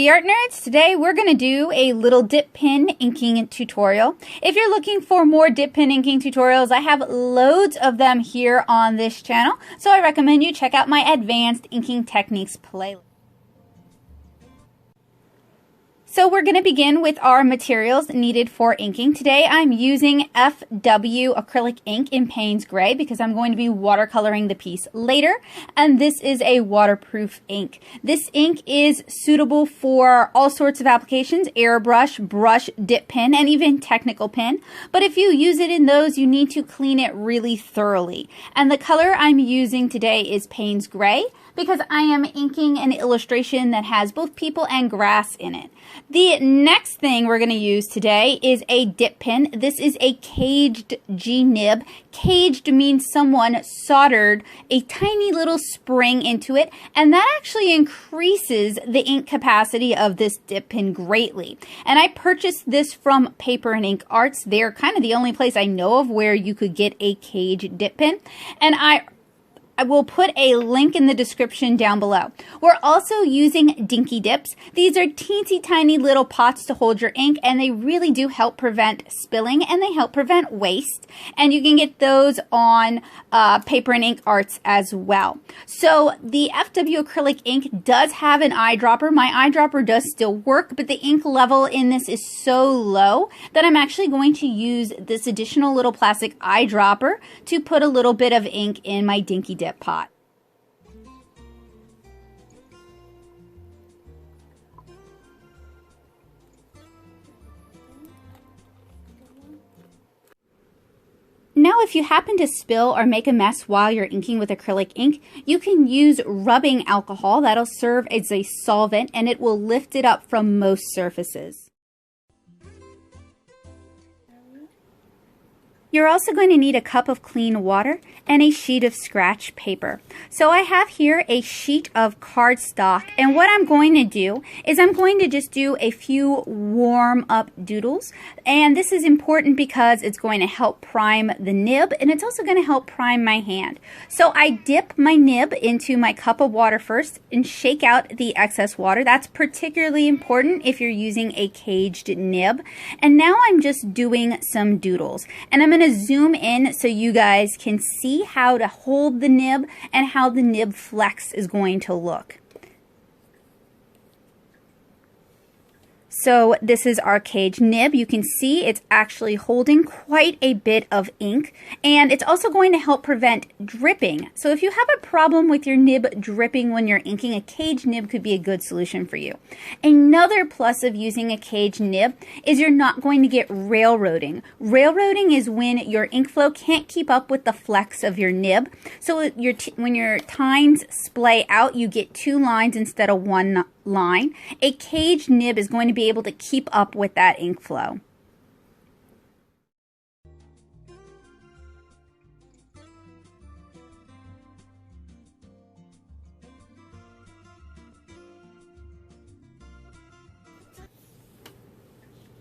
Hey art nerds, today we're going to do a little dip pen inking tutorial. If you're looking for more dip pen inking tutorials, I have loads of them here on this channel, so I recommend you check out my advanced inking techniques playlist. So we're going to begin with our materials needed for inking. Today I'm using FW acrylic ink in Payne's Gray because I'm going to be watercoloring the piece later, and this is a waterproof ink. This ink is suitable for all sorts of applications: airbrush, brush, dip pen, and even technical pen. But if you use it in those, you need to clean it really thoroughly. And the color I'm using today is Payne's Gray, because I am inking an illustration that has both people and grass in it. The next thing we're going to use today is a dip pen. This is a caged G Nib. Caged means someone soldered a tiny little spring into it, and that actually increases the ink capacity of this dip pen greatly. And I purchased this from Paper and Ink Arts. They're kind of the only place I know of where you could get a caged dip pen, and I will put a link in the description down below. We're also using Dinky Dips. These are teensy tiny little pots to hold your ink, and they really do help prevent spilling, and they help prevent waste. And you can get those on Paper and Ink Arts as well. So the FW acrylic ink does have an eyedropper. My eyedropper does still work, but the ink level in this is so low that I'm actually going to use this additional little plastic eyedropper to put a little bit of ink in my Dinky Dip pot. Now, if you happen to spill or make a mess while you're inking with acrylic ink, you can use rubbing alcohol. That'll serve as a solvent, and it will lift it up from most surfaces. You're also going to need a cup of clean water and a sheet of scratch paper. So I have here a sheet of cardstock, and what I'm going to do is I'm going to just do a few warm up doodles, and this is important because it's going to help prime the nib, and it's also going to help prime my hand. So I dip my nib into my cup of water first and shake out the excess water. That's particularly important if you're using a caged nib. And now I'm just doing some doodles, and I'm going to zoom in so you guys can see how to hold the nib and how the nib flex is going to look. So this is our cage nib. You can see it's actually holding quite a bit of ink, and it's also going to help prevent dripping. So if you have a problem with your nib dripping when you're inking, a cage nib could be a good solution for you. Another plus of using a cage nib is you're not going to get railroading. Railroading is when your ink flow can't keep up with the flex of your nib. So when your tines splay out, you get two lines instead of one line. A cage nib is going to be able to keep up with that ink flow.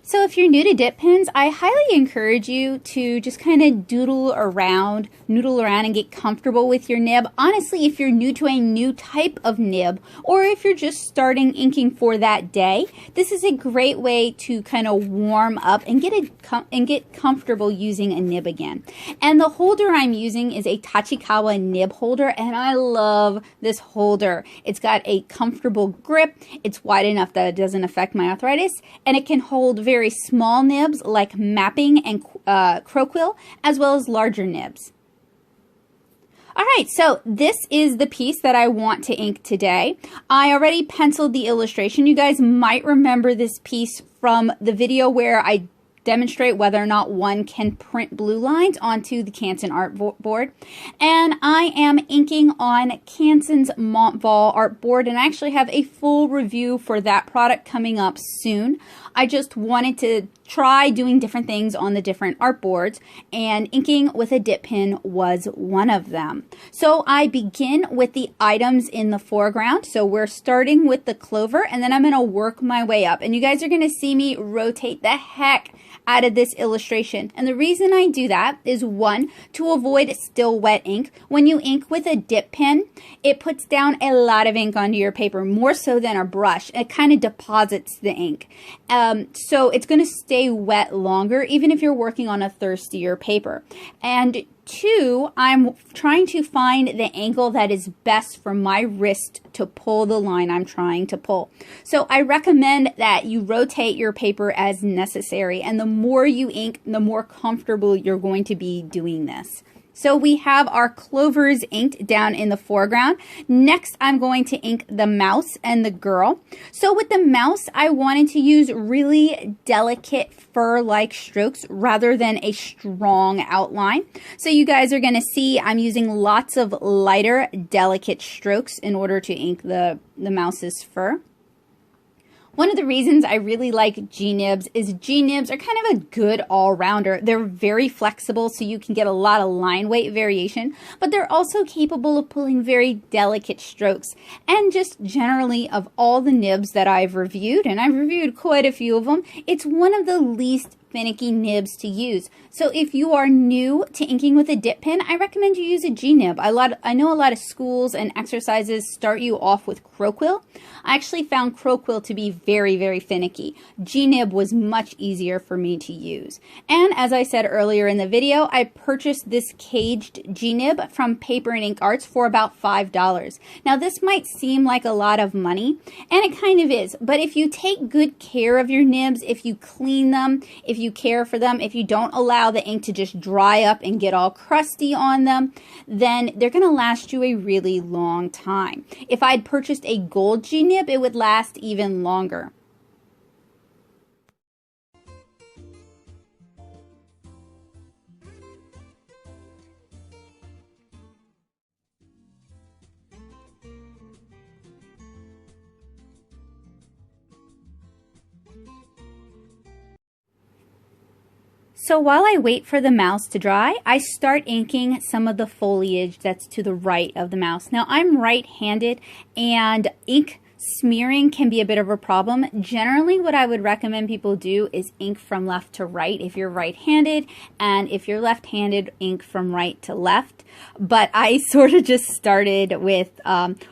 So if you're new to dip pens, I highly encourage you to just kind of noodle around and get comfortable with your nib. Honestly, if you're new to a new type of nib, or if you're just starting inking for that day, this is a great way to kind of warm up and get comfortable using a nib again. And the holder I'm using is a Tachikawa nib holder, and I love this holder. It's got a comfortable grip, it's wide enough that it doesn't affect my arthritis, and it can hold very small nibs like mapping and croquill, as well as larger nibs. Alright, so this is the piece that I want to ink today. I already penciled the illustration. You guys might remember this piece from the video where I demonstrate whether or not one can print blue lines onto the Canson artboard. And I am inking on Canson's Montval artboard, and I actually have a full review for that product coming up soon. I just wanted to try doing different things on the different artboards, and inking with a dip pen was one of them. So I begin with the items in the foreground. So we're starting with the Clover, and then I'm going to work my way up. And you guys are going to see me rotate the heck out of this illustration. And the reason I do that is, one, to avoid still wet ink. When you ink with a dip pen, it puts down a lot of ink onto your paper, more so than a brush. It kind of deposits the ink. So it's going to stay wet longer, even if you're working on a thirstier paper. And two, I'm trying to find the angle that is best for my wrist to pull the line I'm trying to pull. So I recommend that you rotate your paper as necessary, and the more you ink, the more comfortable you're going to be doing this. So we have our Clovers inked down in the foreground. Next, I'm going to ink the mouse and the girl. So with the mouse, I wanted to use really delicate fur-like strokes rather than a strong outline. So you guys are going to see I'm using lots of lighter, delicate strokes in order to ink the mouse's fur. One of the reasons I really like G Nibs is G Nibs are kind of a good all-rounder. They're very flexible, so you can get a lot of line weight variation, but they're also capable of pulling very delicate strokes. And just generally, of all the nibs that I've reviewed, and I've reviewed quite a few of them, it's one of the least finicky nibs to use. So if you are new to inking with a dip pen, I recommend you use a G Nib. I know a lot of schools and exercises start you off with Croquill. I actually found Croquill to be very, very finicky. G Nib was much easier for me to use. And as I said earlier in the video, I purchased this caged G Nib from Paper and Ink Arts for about $5. Now this might seem like a lot of money, and it kind of is, but if you take good care of your nibs, if you clean them, if you care for them, if you don't allow the ink to just dry up and get all crusty on them, then they're going to last you a really long time. If I'd purchased a gold G Nib, it would last even longer. So while I wait for the mouse to dry, I start inking some of the foliage that's to the right of the mouse. Now I'm right-handed, and ink smearing can be a bit of a problem. Generally, what I would recommend people do is ink from left to right if you're right-handed, and if you're left-handed, ink from right to left. But I sort of just started with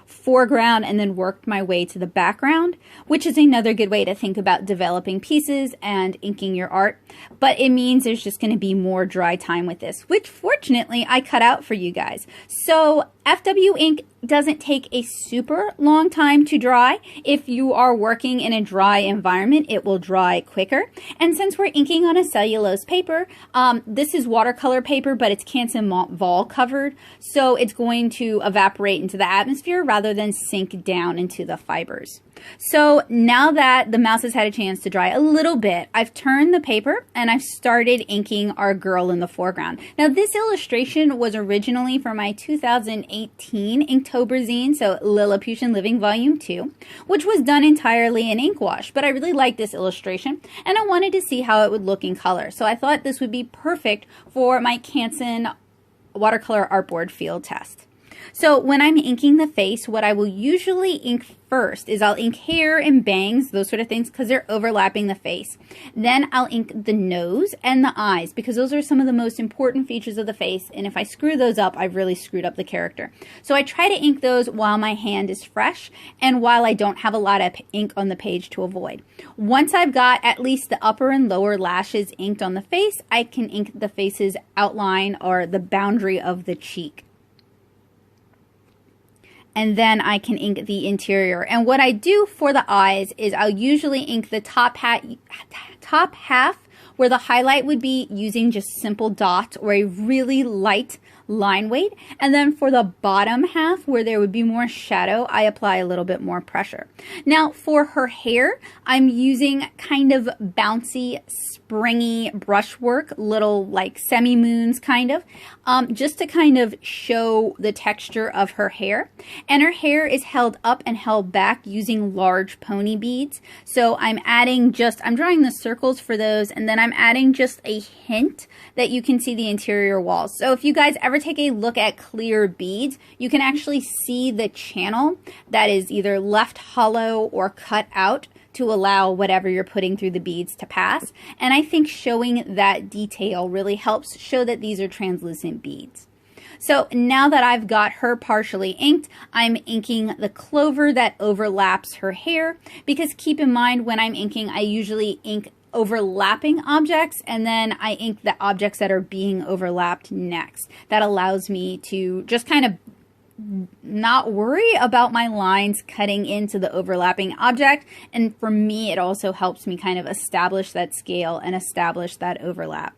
foreground and then worked my way to the background, which is another good way to think about developing pieces and inking your art. But it means there's just going to be more dry time with this, which fortunately I cut out for you guys. So FW ink doesn't take a super long time to dry. If you are working in a dry environment, it will dry quicker. And since we're inking on a cellulose paper, this is watercolor paper, but it's Canson Vol covered, so it's going to evaporate into the atmosphere rather than sink down into the fibers. So now that the mouse has had a chance to dry a little bit, I've turned the paper and I've started inking our girl in the foreground. Now this illustration was originally for my 2018 Inktober zine, so Lilliputian Living Volume 2, which was done entirely in ink wash, but I really liked this illustration and I wanted to see how it would look in color. So I thought this would be perfect for my Canson watercolor artboard field test. So when I'm inking the face, what I will usually ink first is I'll ink hair and bangs, those sort of things, because they're overlapping the face. Then I'll ink the nose and the eyes, because those are some of the most important features of the face, and if I screw those up, I've really screwed up the character. So I try to ink those while my hand is fresh and while I don't have a lot of ink on the page to avoid. Once I've got at least the upper and lower lashes inked on the face, I can ink the face's outline or the boundary of the cheek. And then I can ink the interior. And what I do for the eyes is I'll usually ink the top half where the highlight would be using just simple dots or a really light line weight. And then for the bottom half, where there would be more shadow, I apply a little bit more pressure. Now for her hair, I'm using kind of bouncy, springy brushwork, little like semi-moons kind of, just to kind of show the texture of her hair. And her hair is held up and held back using large pony beads. So I'm drawing the circles for those, and then I'm adding just a hint that you can see the interior walls. So if you guys ever take a look at clear beads, you can actually see the channel that is either left hollow or cut out to allow whatever you're putting through the beads to pass. And I think showing that detail really helps show that these are translucent beads. So now that I've got her partially inked, I'm inking the clover that overlaps her hair, because keep in mind when I'm inking, I usually ink overlapping objects, and then I ink the objects that are being overlapped next. That allows me to just kind of not worry about my lines cutting into the overlapping object, and for me it also helps me kind of establish that scale and establish that overlap.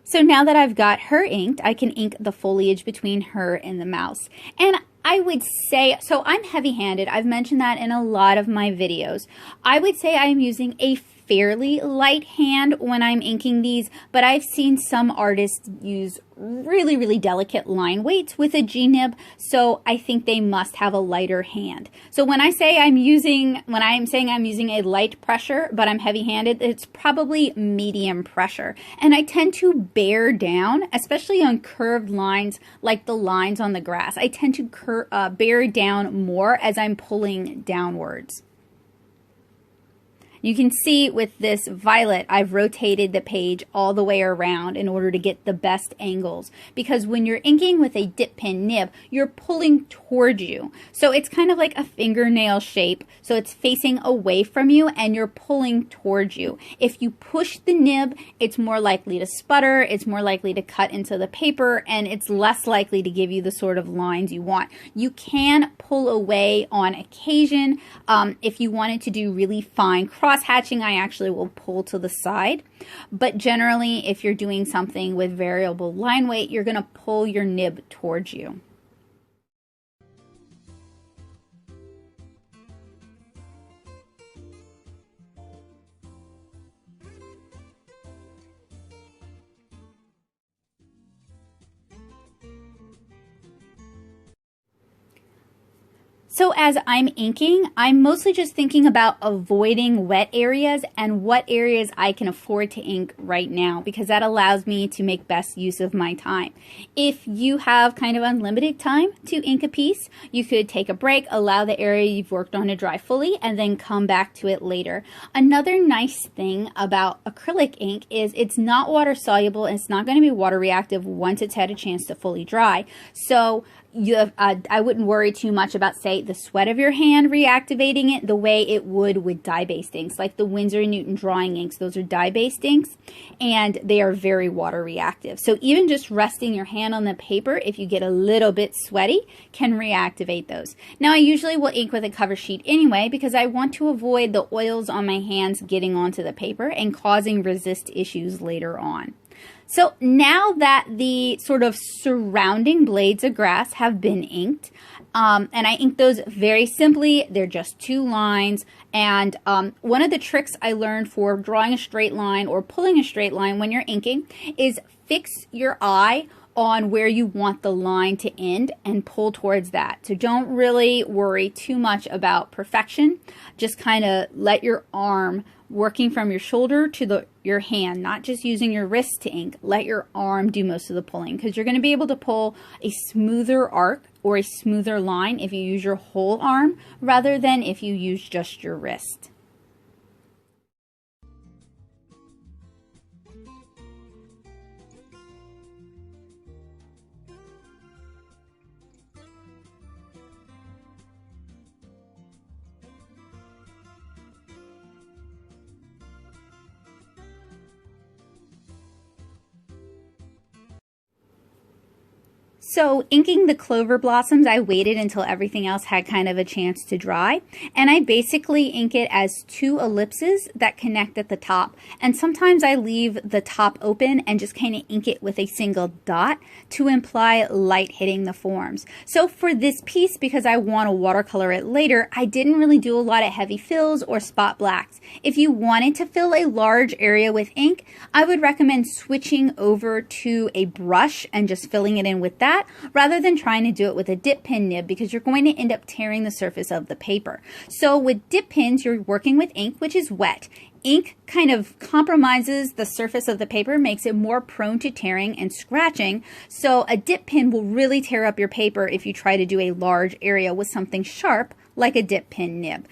So now that I've got her inked, I can ink the foliage between her and the mouse. And I would say, so I'm heavy-handed. I've mentioned that in a lot of my videos. I would say I'm using a fairly light hand when I'm inking these, but I've seen some artists use really, really delicate line weights with a G Nib, so I think they must have a lighter hand. So when I'm saying I'm using a light pressure, but I'm heavy-handed, it's probably medium pressure. And I tend to bear down, especially on curved lines like the lines on the grass. I tend to bear down more as I'm pulling downwards. You can see with this violet, I've rotated the page all the way around in order to get the best angles, because when you're inking with a dip pen nib, you're pulling towards you. So it's kind of like a fingernail shape. So it's facing away from you and you're pulling towards you. If you push the nib, it's more likely to sputter, it's more likely to cut into the paper, and it's less likely to give you the sort of lines you want. You can pull away on occasion. If you wanted to do really fine cross-hatching, I actually will pull to the side. But generally, if you're doing something with variable line weight, you're going to pull your nib towards you. So as I'm inking, I'm mostly just thinking about avoiding wet areas and what areas I can afford to ink right now, because that allows me to make best use of my time. If you have kind of unlimited time to ink a piece, you could take a break, allow the area you've worked on to dry fully, and then come back to it later. Another nice thing about acrylic ink is it's not water soluble and it's not going to be water reactive once it's had a chance to fully dry. So I wouldn't worry too much about, say, the sweat of your hand reactivating it the way it would with dye-based inks, like the Winsor & Newton drawing inks. Those are dye-based inks, and they are very water reactive. So even just resting your hand on the paper, if you get a little bit sweaty, can reactivate those. Now, I usually will ink with a cover sheet anyway, because I want to avoid the oils on my hands getting onto the paper and causing resist issues later on. So now that the sort of surrounding blades of grass have been inked, and I ink those very simply, they're just 2 lines, and one of the tricks I learned for drawing a straight line or pulling a straight line when you're inking is fix your eye on where you want the line to end and pull towards that. So don't really worry too much about perfection. Just kind of let your arm, working from your shoulder to your hand, not just using your wrist to ink, let your arm do most of the pulling, because you're going to be able to pull a smoother arc or a smoother line if you use your whole arm rather than if you use just your wrist. So inking the clover blossoms, I waited until everything else had kind of a chance to dry, and I basically ink it as 2 ellipses that connect at the top, and sometimes I leave the top open and just kind of ink it with a single dot to imply light hitting the forms. So for this piece, because I want to watercolor it later, I didn't really do a lot of heavy fills or spot blacks. If you wanted to fill a large area with ink, I would recommend switching over to a brush and just filling it in with that, rather than trying to do it with a dip pen nib, because you're going to end up tearing the surface of the paper. So with dip pens, you're working with ink which is wet. Ink kind of compromises the surface of the paper, makes it more prone to tearing and scratching, so a dip pen will really tear up your paper if you try to do a large area with something sharp like a dip pen nib.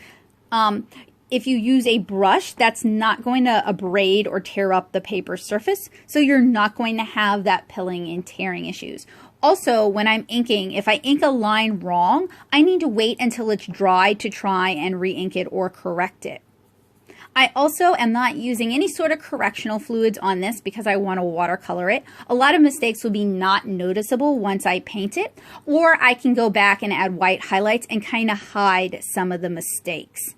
If you use a brush, that's not going to abrade or tear up the paper surface, so you're not going to have that pilling and tearing issues. Also, when I'm inking, if I ink a line wrong, I need to wait until it's dry to try and re-ink it or correct it. I also am not using any sort of correctional fluids on this because I want to watercolor it. A lot of mistakes will be not noticeable once I paint it, or I can go back and add white highlights and kind of hide some of the mistakes.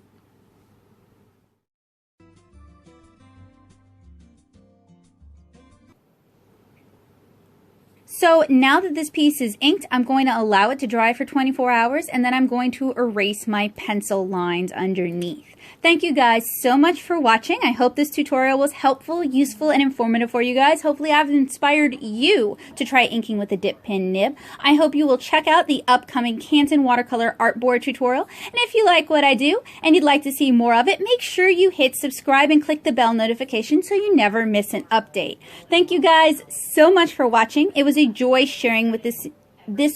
So now that this piece is inked, I'm going to allow it to dry for 24 hours, and then I'm going to erase my pencil lines underneath. Thank you guys so much for watching. I hope this tutorial was helpful, useful, and informative for you guys. Hopefully I've inspired you to try inking with a dip pen nib. I hope you will check out the upcoming Canson watercolor artboard tutorial. And if you like what I do and you'd like to see more of it, make sure you hit subscribe and click the bell notification so you never miss an update. Thank you guys so much for watching. It was a joy sharing with this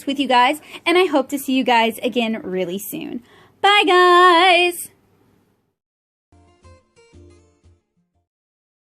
with you guys, and I hope to see you guys again really soon. Bye guys!